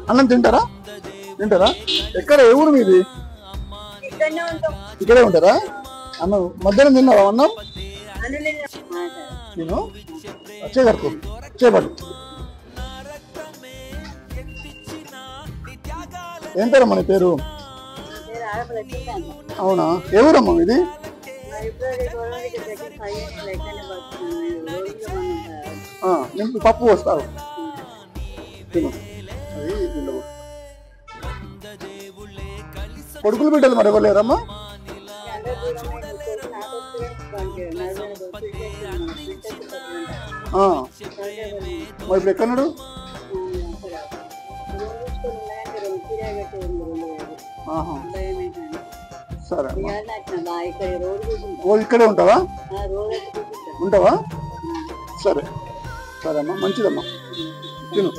అన్నం తింటారా? ఎక్కడ ఏ ఊరు మీది? ఇక్కడే ఉంటారా? అన్నం మధ్యాహ్నం తిన్నావా అన్నం? నేను వచ్చేదరకు చేపట్టు. ఏం పేరమ్మా నీ పేరు? అవునా, ఏ ఊరమ్మా ఇది? పప్పు వస్తావు తిను. అది కొడుకులు బిడ్డలు మరి ఇవ్వలేరమ్మా? మరి ఇప్పుడు ఎక్కడున్నాడు? సరే రోజు ఇక్కడే ఉంటావా? సరే సరే అమ్మా, మంచిదమ్మా, తిను.